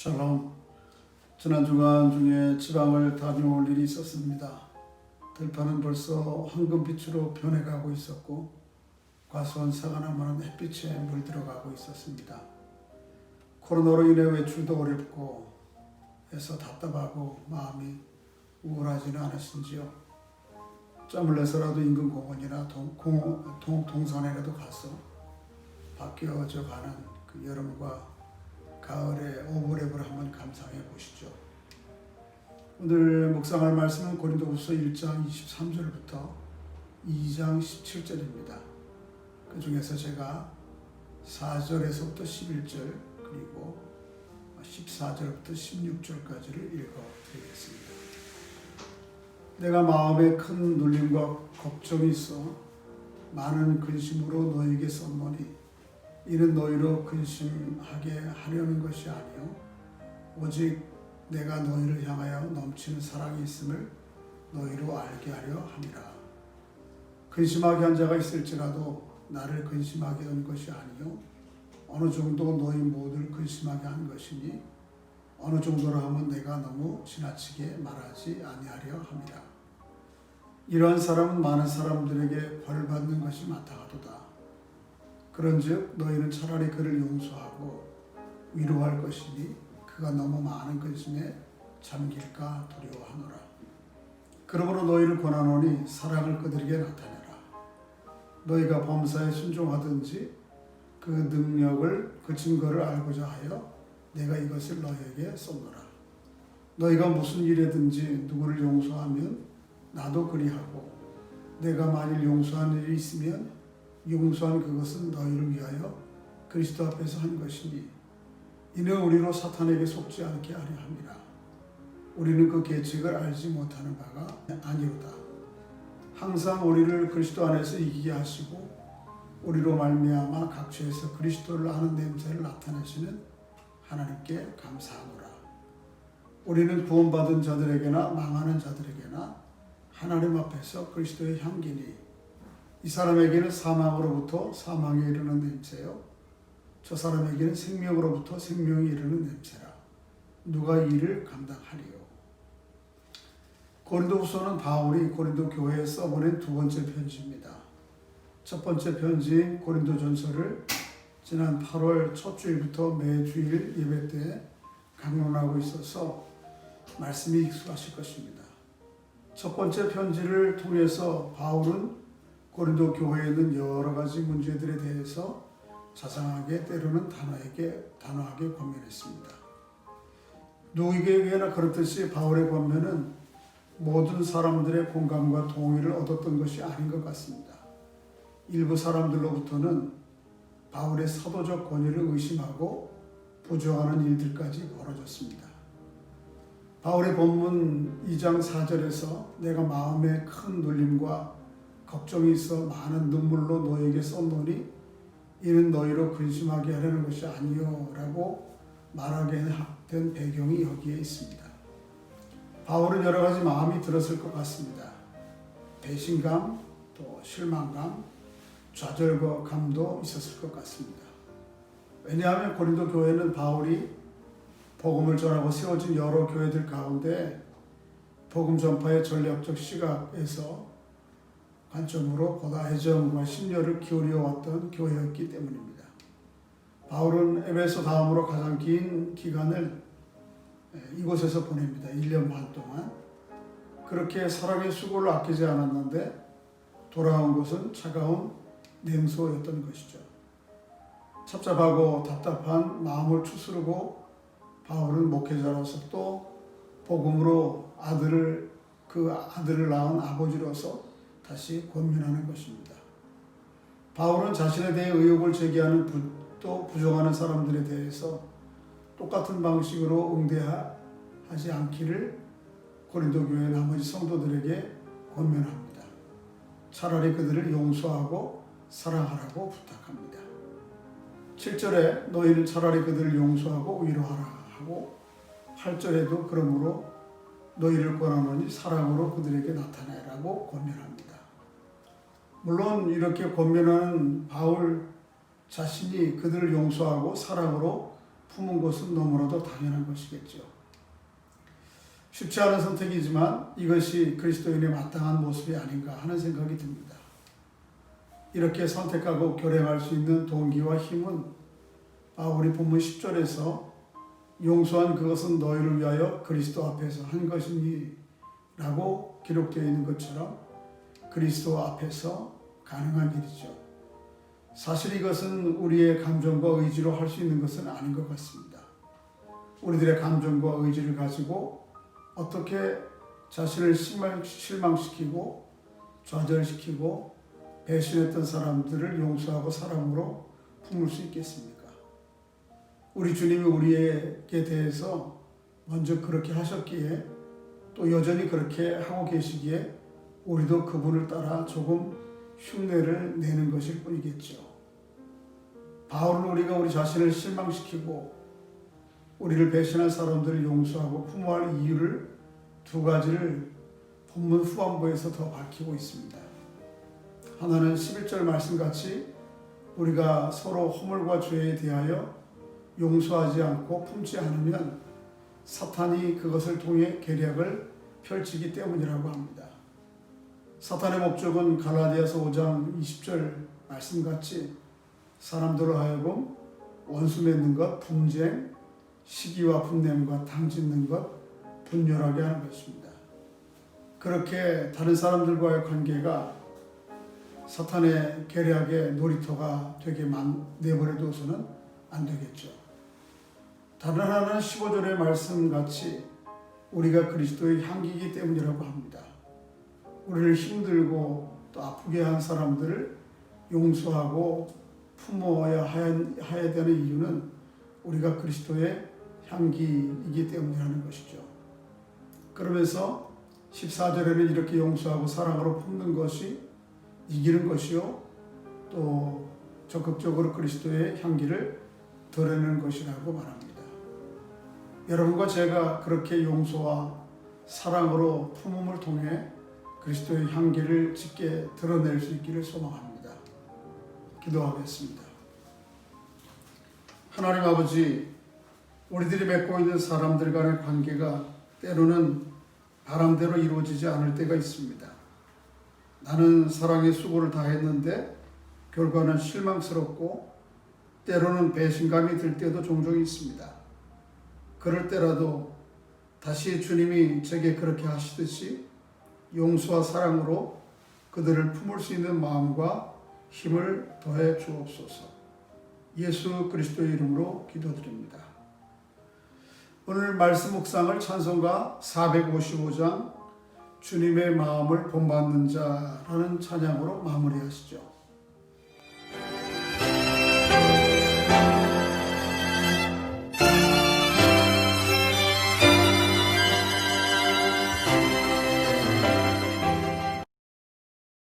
샬롬. 지난 주간 중에 지방을 다녀올 일이 있었습니다. 들판은 벌써 황금빛으로 변해가고 있었고 과수원 사과나무는 햇빛에 물들어가고 있었습니다. 코로나로 인해 외출도 어렵고 해서 답답하고 마음이 우울하지는 않으신지요. 짬을 내서라도 인근 공원이나 동산에라도 가서 바뀌어져 가는 그 여름과 가을의 오브랩을 한번 감상해 보시죠. 오늘 묵상할 말씀은 고린도후서 1장 23절부터 2장 17절입니다. 그 중에서 제가 4절에서부터 11절 그리고 14절부터 16절까지를 읽어드리겠습니다. 내가 마음에 큰 눌림과 걱정이 있어 많은 근심으로 너에게 썼노니 이는 너희로 근심하게 하려는 것이 아니요 오직 내가 너희를 향하여 넘치는 사랑이 있음을 너희로 알게 하려 함이라. 근심하게 한 자가 있을지라도 나를 근심하게 한 것이 아니요 어느 정도 너희 모두를 근심하게 한 것이니 어느 정도라 하면 내가 너무 지나치게 말하지 아니하려 함이라. 이러한 사람은 많은 사람들에게 벌 받는 것이 마땅하도다. 그런즉 너희는 차라리 그를 용서하고 위로할 것이니 그가 너무 많은 근심에 잠길까 두려워하노라. 그러므로 너희를 권하노니 사랑을 그들에게 나타내라. 너희가 범사에 순종하든지 그 능력을 그 증거를 알고자 하여 내가 이것을 너희에게 쏟노라. 너희가 무슨 일이든지 누구를 용서하면 나도 그리하고 내가 만일 용서한 일이 있으면 용서한 그것은 너희를 위하여 그리스도 앞에서 한 것이니 이는 우리로 사탄에게 속지 않게 하려 함이라. 우리는 그 계책을 알지 못하는 바가 아니로다. 항상 우리를 그리스도 안에서 이기게 하시고 우리로 말미암아 각처에서 그리스도를 아는 냄새를 나타내시는 하나님께 감사하노라. 우리는 구원받은 자들에게나 망하는 자들에게나 하나님 앞에서 그리스도의 향기니 이 사람에게는 사망으로부터 사망에 이르는 냄새요 저 사람에게는 생명으로부터 생명에 이르는 냄새라. 누가 이 일을 감당하리요. 고린도후서는 바울이 고린도 교회에 써보낸 두 번째 편지입니다. 첫 번째 편지인 고린도전서를 지난 8월 첫 주일부터 매주일 예배 때 강론하고 있어서 말씀이 익숙하실 것입니다. 첫 번째 편지를 통해서 바울은 고린도 교회에 있는 여러 가지 문제들에 대해서 자상하게 때로는 단호하게 권면했습니다. 누구에게나 그렇듯이 바울의 권면은 모든 사람들의 공감과 동의를 얻었던 것이 아닌 것 같습니다. 일부 사람들로부터는 바울의 사도적 권위를 의심하고 부정하는 일들까지 벌어졌습니다. 바울의 본문 2장 4절에서 내가 마음에 큰 눌림과 걱정이 있어 많은 눈물로 너에게 썼노니 이는 너희로 근심하게 하려는 것이 아니요 라고 말하게 된 배경이 여기에 있습니다. 바울은 여러 가지 마음이 들었을 것 같습니다. 배신감, 또 실망감, 좌절감도 있었을 것 같습니다. 왜냐하면 고린도 교회는 바울이 복음을 전하고 세워진 여러 교회들 가운데 복음 전파의 전략적 시각에서 관점으로 보다 애정과 심려를 기울여 왔던 교회였기 때문입니다. 바울은 에베소 다음으로 가장 긴 기간을 이곳에서 보냅니다. 1년 반 동안. 그렇게 사랑의 수고를 아끼지 않았는데 돌아온 곳은 차가운 냉소였던 것이죠. 찹찹하고 답답한 마음을 추스르고 바울은 목회자로서 또 복음으로 그 아들을 낳은 아버지로서 다시 권면하는 것입니다. 바울은 자신에 대해 의혹을 제기하는 또 부정하는 사람들에 대해서 똑같은 방식으로 응대하지 않기를 고린도 교회 나머지 성도들에게 권면합니다. 차라리 그들을 용서하고 사랑하라고 부탁합니다. 7절에 너희는 차라리 그들을 용서하고 위로하라 하고 8절에도 그러므로 너희를 권하노니 사랑으로 그들에게 나타내라고 권면합니다. 물론 이렇게 권면하는 바울 자신이 그들을 용서하고 사랑으로 품은 것은 너무나도 당연한 것이겠죠. 쉽지 않은 선택이지만 이것이 그리스도인의 마땅한 모습이 아닌가 하는 생각이 듭니다. 이렇게 선택하고 결행할 수 있는 동기와 힘은 우리 본문 10절에서 용서한 그것은 너희를 위하여 그리스도 앞에서 한 것이니 라고 기록되어 있는 것처럼 그리스도 앞에서 가능한 일이죠. 사실 이것은 우리의 감정과 의지로 할 수 있는 것은 아닌 것 같습니다. 우리들의 감정과 의지를 가지고 어떻게 자신을 실망시키고 좌절시키고 배신했던 사람들을 용서하고 사랑으로 품을 수 있겠습니까? 우리 주님이 우리에게 대해서 먼저 그렇게 하셨기에 또 여전히 그렇게 하고 계시기에 우리도 그분을 따라 조금 흉내를 내는 것일 뿐이겠죠. 바울은 우리가 우리 자신을 실망시키고 우리를 배신한 사람들을 용서하고 품어야 할 이유를 두 가지를 본문 후반부에서 더 밝히고 있습니다. 하나는 11절 말씀같이 우리가 서로 허물과 죄에 대하여 용서하지 않고 품지 않으면 사탄이 그것을 통해 계략을 펼치기 때문이라고 합니다. 사탄의 목적은 갈라디아서 5장 20절 말씀같이 사람들로 하여금 원수 맺는 것, 분쟁, 시기와 분냄과 당짓는 것, 분열하게 하는 것입니다. 그렇게 다른 사람들과의 관계가 사탄의 계략의 놀이터가 되게 내버려둬서는 안 되겠죠. 다른 하나는 15절의 말씀같이 우리가 그리스도의 향기이기 때문이라고 합니다. 우리를 힘들고 또 아프게 한 사람들을 용서하고 품어야 해야 되는 이유는 우리가 그리스도의 향기이기 때문이라는 것이죠. 그러면서 14절에는 이렇게 용서하고 사랑으로 품는 것이 이기는 것이요 또 적극적으로 그리스도의 향기를 드러내는 것이라고 말합니다. 여러분과 제가 그렇게 용서와 사랑으로 품음을 통해 그리스도의 향기를 짙게 드러낼 수 있기를 소망합니다. 기도하겠습니다. 하나님 아버지, 우리들이 맺고 있는 사람들 간의 관계가 때로는 바람대로 이루어지지 않을 때가 있습니다. 나는 사랑의 수고를 다했는데 결과는 실망스럽고 때로는 배신감이 들 때도 종종 있습니다. 그럴 때라도 다시 주님이 제게 그렇게 하시듯이 용서와 사랑으로 그들을 품을 수 있는 마음과 힘을 더해 주옵소서. 예수 그리스도의 이름으로 기도드립니다. 오늘 말씀 묵상을 찬송가 455장 주님의 마음을 본받는 자라는 찬양으로 마무리하시죠.